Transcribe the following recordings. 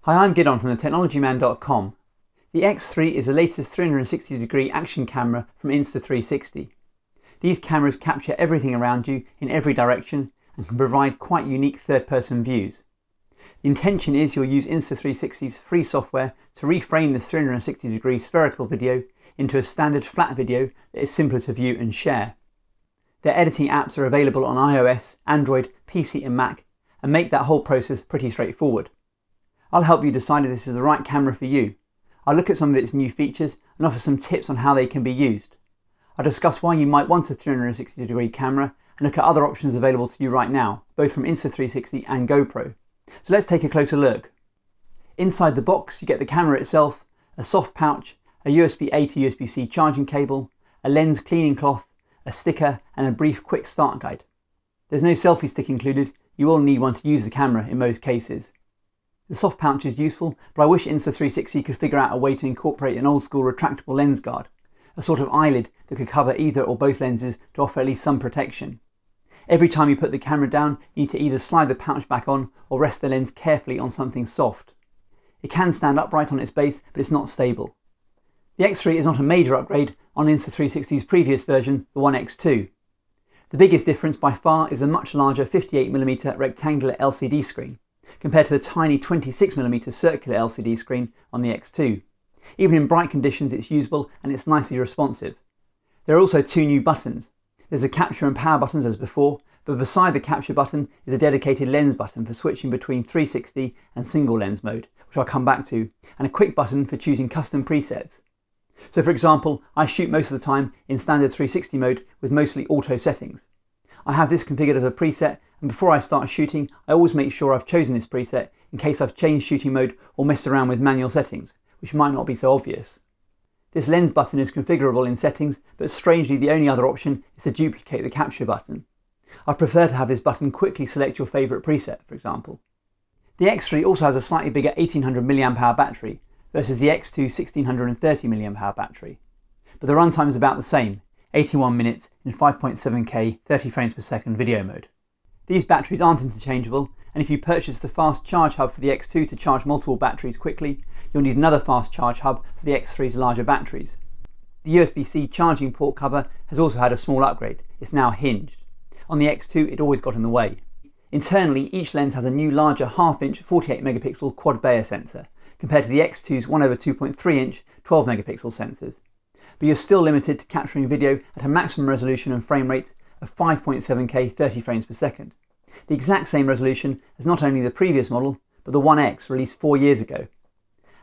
Hi, I'm Gidon from thetechnologyman.com. The X3 is the latest 360-degree action camera from Insta360. These cameras capture everything around you in every direction and can provide quite unique third-person views. The intention is you'll use Insta360's free software to reframe this 360-degree spherical video into a standard flat video that is simpler to view and share. Their editing apps are available on iOS, Android, PC and Mac and make that whole process pretty straightforward. I'll help you decide if this is the right camera for you. I'll look at some of its new features and offer some tips on how they can be used. I'll discuss why you might want a 360-degree camera and look at other options available to you right now, both from Insta360 and GoPro. So let's take a closer look. Inside the box you get the camera itself, a soft pouch, a USB-A to USB-C charging cable, a lens cleaning cloth, a sticker and a brief quick start guide. There's no selfie stick included. You will need one to use the camera in most cases. The soft pouch is useful, but I wish Insta360 could figure out a way to incorporate an old school retractable lens guard, a sort of eyelid that could cover either or both lenses to offer at least some protection. Every time you put the camera down, you need to either slide the pouch back on or rest the lens carefully on something soft. It can stand upright on its base, but it's not stable. The X3 is not a major upgrade on Insta360's previous version, the One X2. The biggest difference by far is a much larger 58mm rectangular LCD screen, compared to the tiny 26mm circular LCD screen on the X2. Even in bright conditions it's usable and it's nicely responsive. There are also two new buttons. There's a capture and power buttons as before, but beside the capture button is a dedicated lens button for switching between 360 and single lens mode, which I'll come back to, and a quick button for choosing custom presets. So for example, I shoot most of the time in standard 360 mode with mostly auto settings. I have this configured as a preset, and before I start shooting I always make sure I've chosen this preset in case I've changed shooting mode or messed around with manual settings, which might not be so obvious. This lens button is configurable in settings, but strangely the only other option is to duplicate the capture button. I prefer to have this button quickly select your favourite preset, for example. The X3 also has a slightly bigger 1800 mAh battery versus the X2 1630 mAh battery, but the runtime is about the same, 81 minutes in 5.7K 30 frames per second video mode. These batteries aren't interchangeable, and if you purchase the fast charge hub for the X2 to charge multiple batteries quickly, you'll need another fast charge hub for the X3's larger batteries. The USB-C charging port cover has also had a small upgrade. It's now hinged. On the X2 it always got in the way. Internally each lens has a new larger half-inch 48 megapixel quad Bayer sensor, compared to the X2's 1/2.3 inch 12 megapixel sensors. But you're still limited to capturing video at a maximum resolution and frame rate of 5.7K 30 frames per second. The exact same resolution as not only the previous model, but the One X released 4 years ago.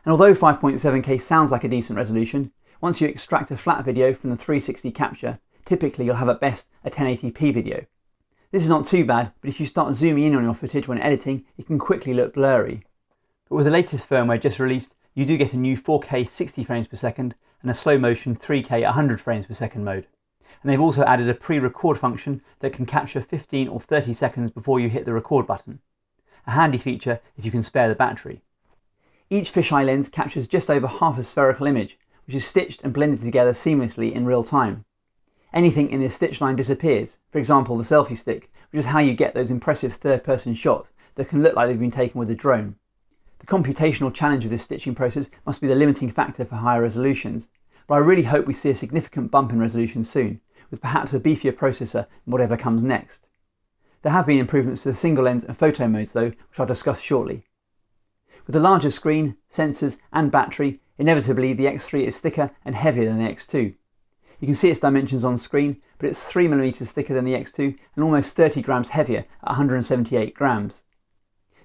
And although 5.7K sounds like a decent resolution, once you extract a flat video from the 360 capture, typically you'll have at best a 1080p video. This is not too bad, but if you start zooming in on your footage when editing, it can quickly look blurry. But with the latest firmware just released, you do get a new 4K 60 frames per second and a slow motion 3K 100 frames per second mode. And they've also added a pre-record function that can capture 15 or 30 seconds before you hit the record button. A handy feature if you can spare the battery. Each fisheye lens captures just over half a spherical image, which is stitched and blended together seamlessly in real time. Anything in this stitch line disappears, for example the selfie stick, which is how you get those impressive third-person shots that can look like they've been taken with a drone. The computational challenge of this stitching process must be the limiting factor for higher resolutions, but I really hope we see a significant bump in resolution soon, with perhaps a beefier processor in whatever comes next. There have been improvements to the single lens and photo modes though, which I'll discuss shortly. With a larger screen, sensors and battery, inevitably the X3 is thicker and heavier than the X2. You can see its dimensions on screen, but it's 3mm thicker than the X2 and almost 30 grams heavier at 178 grams.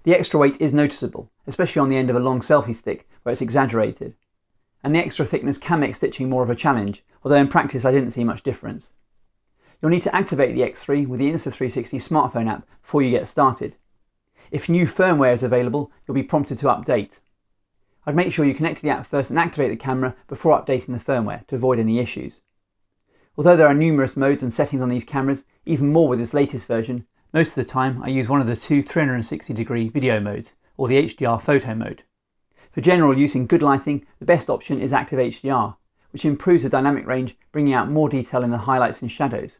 The extra weight is noticeable, especially on the end of a long selfie stick where it's exaggerated. And the extra thickness can make stitching more of a challenge, although in practice I didn't see much difference. You'll need to activate the X3 with the Insta360 smartphone app before you get started. If new firmware is available, you'll be prompted to update. I'd make sure you connect to the app first and activate the camera before updating the firmware to avoid any issues. Although there are numerous modes and settings on these cameras, even more with this latest version, most of the time I use one of the two 360-degree video modes, or the HDR photo mode. For general use in good lighting, the best option is Active HDR, which improves the dynamic range, bringing out more detail in the highlights and shadows.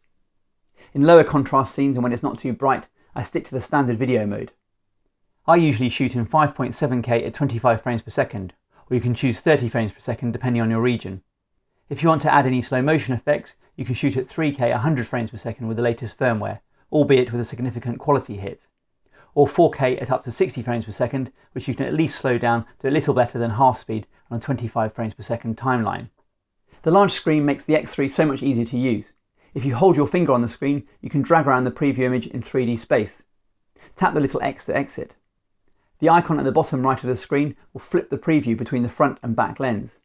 In lower contrast scenes and when it's not too bright, I stick to the standard video mode. I usually shoot in 5.7K at 25 frames per second, or you can choose 30 frames per second depending on your region. If you want to add any slow motion effects, you can shoot at 3K at 100 frames per second with the latest firmware, albeit with a significant quality hit. Or 4K at up to 60 frames per second, which you can at least slow down to a little better than half speed on a 25 frames per second timeline. The large screen makes the X3 so much easier to use. If you hold your finger on the screen, you can drag around the preview image in 3D space. Tap the little X to exit. The icon at the bottom right of the screen will flip the preview between the front and back lens.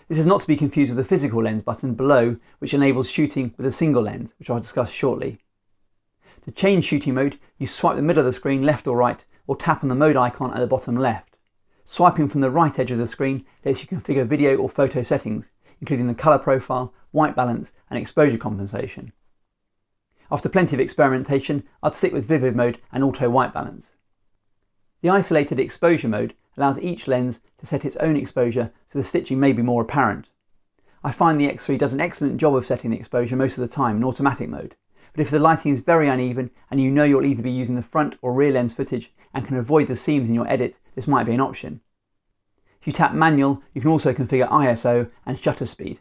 This is not to be confused with the physical lens button below, which enables shooting with a single lens, which I'll discuss shortly. To change shooting mode, you swipe the middle of the screen left or right, or tap on the mode icon at the bottom left. Swiping from the right edge of the screen lets you configure video or photo settings, including the colour profile, white balance and exposure compensation. After plenty of experimentation, I'd stick with vivid mode and auto white balance. The isolated exposure mode allows each lens to set its own exposure so the stitching may be more apparent. I find the X3 does an excellent job of setting the exposure most of the time in automatic mode, but if the lighting is very uneven and you know you'll either be using the front or rear lens footage and can avoid the seams in your edit, this might be an option. If you tap manual, you can also configure ISO and shutter speed.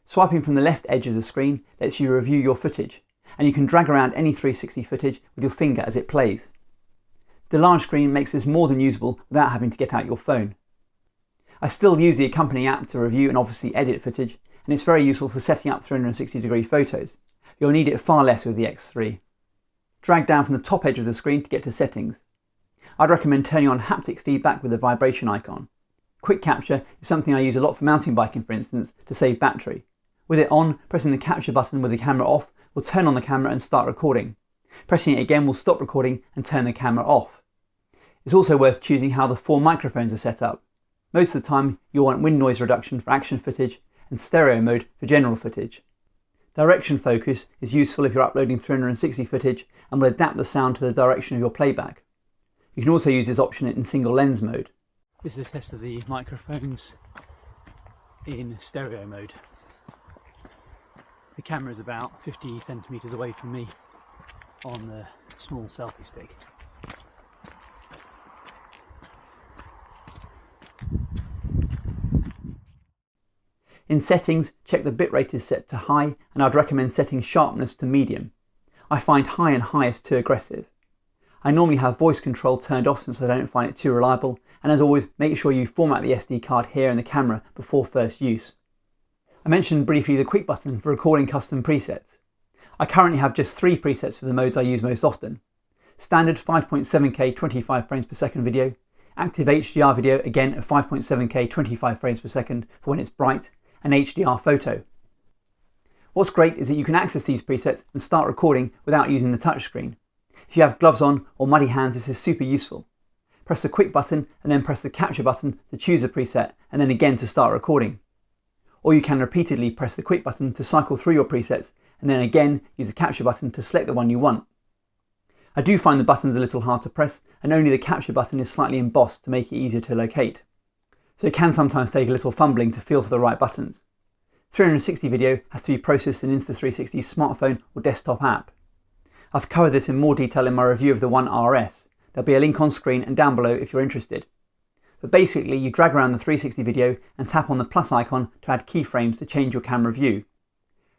Swiping from the left edge of the screen lets you review your footage, and you can drag around any 360 footage with your finger as it plays. The large screen makes this more than usable without having to get out your phone. I still use the accompanying app to review and obviously edit footage, and it's very useful for setting up 360-degree photos. You'll need it far less with the X3. Drag down from the top edge of the screen to get to settings. I'd recommend turning on haptic feedback with the vibration icon. Quick capture is something I use a lot for mountain biking, for instance, to save battery. With it on, pressing the capture button with the camera off will turn on the camera and start recording. Pressing it again will stop recording and turn the camera off. It's also worth choosing how the 4 microphones are set up. Most of the time you'll want wind noise reduction for action footage and stereo mode for general footage. Direction focus is useful if you're uploading 360 footage and will adapt the sound to the direction of your playback. You can also use this option in single lens mode. This is a test of the microphones in stereo mode. The camera is about 50 centimeters away from me on the small selfie stick. In settings, check the bitrate is set to high, and I'd recommend setting sharpness to medium. I find high and highest too aggressive. I normally have voice control turned off since I don't find it too reliable, and as always, make sure you format the SD card here in the camera before first use. I mentioned briefly the quick button for recording custom presets. I currently have just 3 presets for the modes I use most often. Standard 5.7K 25 frames per second video, active HDR video again at 5.7K 25 frames per second for when it's bright, and HDR photo. What's great is that you can access these presets and start recording without using the touchscreen. If you have gloves on or muddy hands, this is super useful. Press the quick button and then press the capture button to choose a preset and then again to start recording. Or you can repeatedly press the quick button to cycle through your presets and then again use the capture button to select the one you want. I do find the buttons a little hard to press, and only the capture button is slightly embossed to make it easier to locate. So it can sometimes take a little fumbling to feel for the right buttons. 360 video has to be processed in Insta360's smartphone or desktop app. I've covered this in more detail in my review of the One RS. There'll be a link on screen and down below if you're interested. But basically you drag around the 360 video and tap on the plus icon to add keyframes to change your camera view.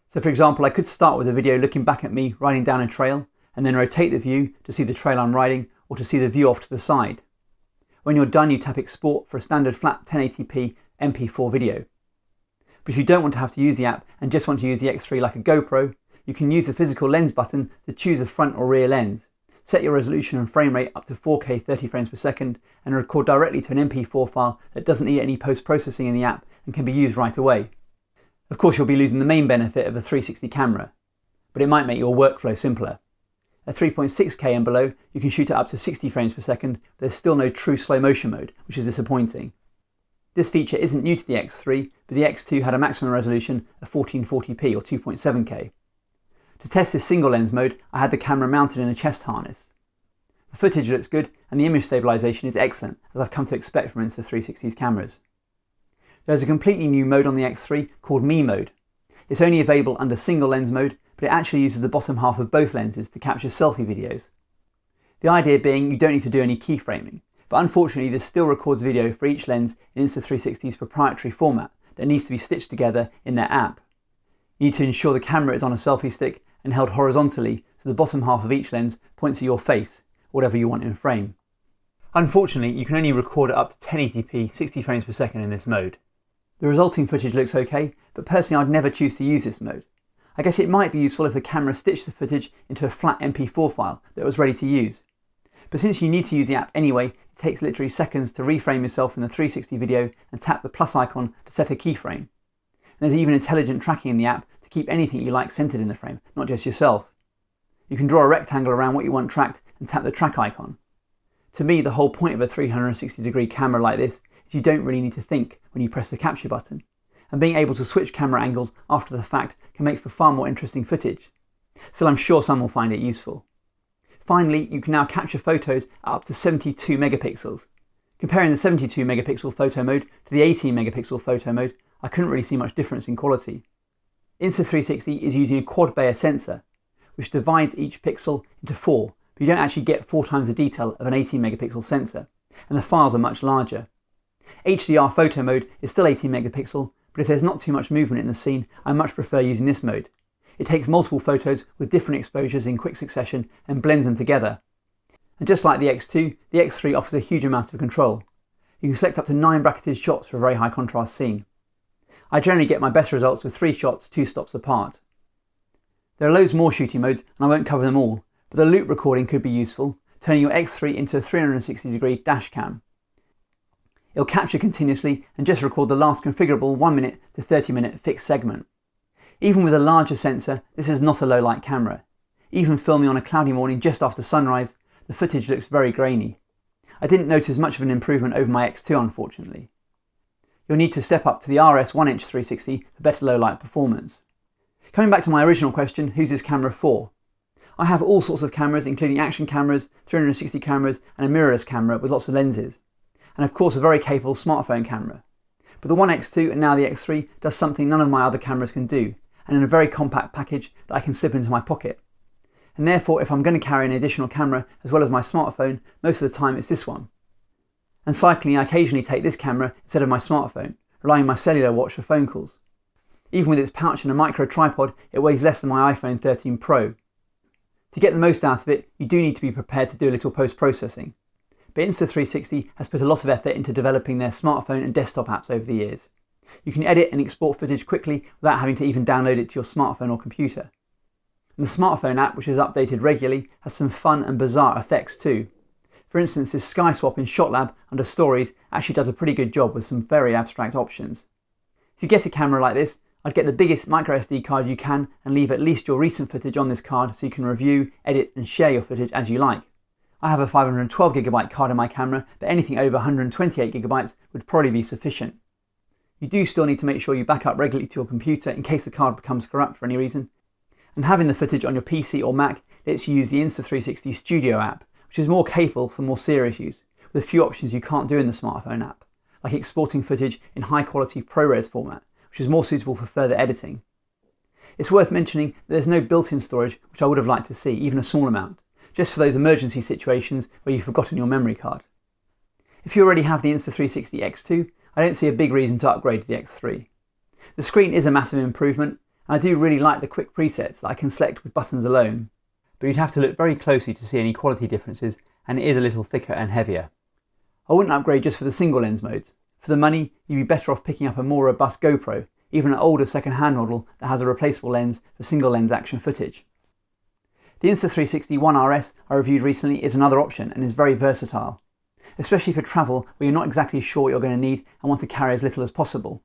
So for example, I could start with a video looking back at me riding down a trail and then rotate the view to see the trail I'm riding or to see the view off to the side. When you're done, you tap export for a standard flat 1080p MP4 video. But if you don't want to have to use the app and just want to use the X3 like a GoPro, you can use the physical lens button to choose a front or rear lens. Set your resolution and frame rate up to 4K 30 frames per second and record directly to an MP4 file that doesn't need any post-processing in the app and can be used right away. Of course, you'll be losing the main benefit of a 360 camera, but it might make your workflow simpler. At 3.6K and below, you can shoot at up to 60 frames per second, but there's still no true slow motion mode, which is disappointing. This feature isn't new to the X3, but the X2 had a maximum resolution of 1440p or 2.7K. To test this single lens mode, I had the camera mounted in a chest harness. The footage looks good and the image stabilization is excellent, as I've come to expect from Insta360's cameras. There's a completely new mode on the X3 called Me Mode. It's only available under single lens mode, but it actually uses the bottom half of both lenses to capture selfie videos. The idea being you don't need to do any keyframing, but unfortunately this still records video for each lens in Insta360's proprietary format that needs to be stitched together in their app. You need to ensure the camera is on a selfie stick and held horizontally so the bottom half of each lens points at your face, whatever you want in frame. Unfortunately, you can only record at up to 1080p 60 frames per second in this mode. The resulting footage looks okay, but personally I'd never choose to use this mode. I guess it might be useful if the camera stitched the footage into a flat MP4 file that was ready to use. But since you need to use the app anyway, it takes literally seconds to reframe yourself in the 360 video and tap the plus icon to set a keyframe. And there's even intelligent tracking in the app to keep anything you like centered in the frame, not just yourself. You can draw a rectangle around what you want tracked and tap the track icon. To me, the whole point of a 360-degree camera like this is you don't really need to think when you press the capture button, and being able to switch camera angles after the fact can make for far more interesting footage. Still, I'm sure some will find it useful. Finally, you can now capture photos at up to 72 megapixels. Comparing the 72 megapixel photo mode to the 18 megapixel photo mode, I couldn't really see much difference in quality. Insta360 is using a quad Bayer sensor, which divides each pixel into 4, but you don't actually get 4 times the detail of an 18 megapixel sensor, and the files are much larger. HDR photo mode is still 18 megapixel, but if there's not too much movement in the scene, I much prefer using this mode. It takes multiple photos with different exposures in quick succession and blends them together. And just like the X2, the X3 offers a huge amount of control. You can select up to 9 bracketed shots for a very high contrast scene. I generally get my best results with 3 shots 2 stops apart. There are loads more shooting modes and I won't cover them all, but the loop recording could be useful, turning your X3 into a 360-degree dash cam. It'll capture continuously and just record the last configurable 1 minute to 30 minute fixed segment. Even with a larger sensor, this is not a low light camera. Even filming on a cloudy morning just after sunrise, the footage looks very grainy. I didn't notice much of an improvement over my X2 unfortunately. You'll need to step up to the RS 1-inch 360 for better low light performance. Coming back to my original question, who's this camera for? I have all sorts of cameras including action cameras, 360 cameras and a mirrorless camera with lots of lenses. And of course a very capable smartphone camera. But the One X2 and now the X3 does something none of my other cameras can do, and in a very compact package that I can slip into my pocket. And therefore if I'm going to carry an additional camera as well as my smartphone, most of the time it's this one. And cycling I occasionally take this camera instead of my smartphone, relying on my cellular watch for phone calls. Even with its pouch and a micro tripod, it weighs less than my iPhone 13 Pro. To get the most out of it, you do need to be prepared to do a little post-processing. But Insta360 has put a lot of effort into developing their smartphone and desktop apps over the years. You can edit and export footage quickly without having to even download it to your smartphone or computer. And the smartphone app, which is updated regularly, has some fun and bizarre effects too. For instance, this sky swap in ShotLab under Stories actually does a pretty good job with some very abstract options. If you get a camera like this, I'd get the biggest microSD card you can and leave at least your recent footage on this card so you can review, edit and share your footage as you like. I have a 512GB card in my camera, but anything over 128GB would probably be sufficient. You do still need to make sure you back up regularly to your computer in case the card becomes corrupt for any reason. And having the footage on your PC or Mac lets you use the Insta360 Studio app, which is more capable for more serious use, with a few options you can't do in the smartphone app, like exporting footage in high quality ProRes format, which is more suitable for further editing. It's worth mentioning that there's no built-in storage, which I would have liked to see, even a small amount, just for those emergency situations where you've forgotten your memory card. If you already have the Insta360 X2, I don't see a big reason to upgrade to the X3. The screen is a massive improvement, and I do really like the quick presets that I can select with buttons alone, but you'd have to look very closely to see any quality differences, and it is a little thicker and heavier. I wouldn't upgrade just for the single lens modes. For the money, you'd be better off picking up a more robust GoPro, even an older second-hand model that has a replaceable lens for single lens action footage. The Insta360 One RS I reviewed recently is another option and is very versatile, especially for travel where you're not exactly sure what you're going to need and want to carry as little as possible.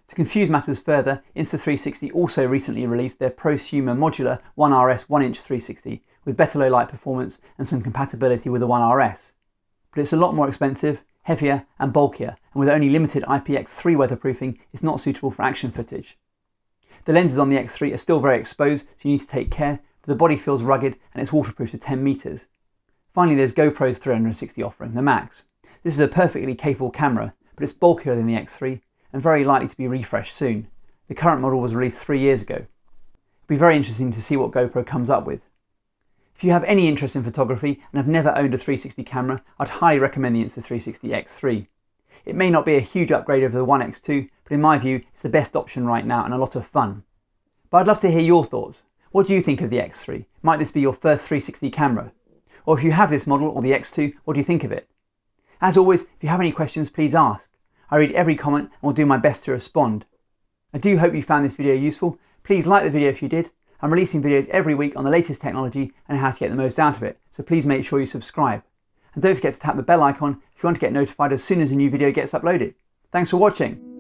To confuse matters further, Insta360 also recently released their prosumer modular One RS 1-inch 360 with better low light performance and some compatibility with the One RS. But it's a lot more expensive, heavier and bulkier, and with only limited IPX3 weatherproofing, it's not suitable for action footage. The lenses on the X3 are still very exposed, so you need to take care, but the body feels rugged and it's waterproof to 10 meters. Finally, there's GoPro's 360 offering, the Max. This is a perfectly capable camera, but it's bulkier than the X3 and very likely to be refreshed soon. The current model was released 3 years ago. It'll be very interesting to see what GoPro comes up with. If you have any interest in photography and have never owned a 360 camera, I'd highly recommend the Insta360 X3. It may not be a huge upgrade over the One X2, but in my view, it's the best option right now and a lot of fun. But I'd love to hear your thoughts. What do you think of the X3? Might this be your first 360 camera? Or if you have this model or the X2, what do you think of it? As always, if you have any questions, please ask. I read every comment and will do my best to respond. I do hope you found this video useful. Please like the video if you did. I'm releasing videos every week on the latest technology and how to get the most out of it, so please make sure you subscribe. And don't forget to tap the bell icon if you want to get notified as soon as a new video gets uploaded. Thanks for watching.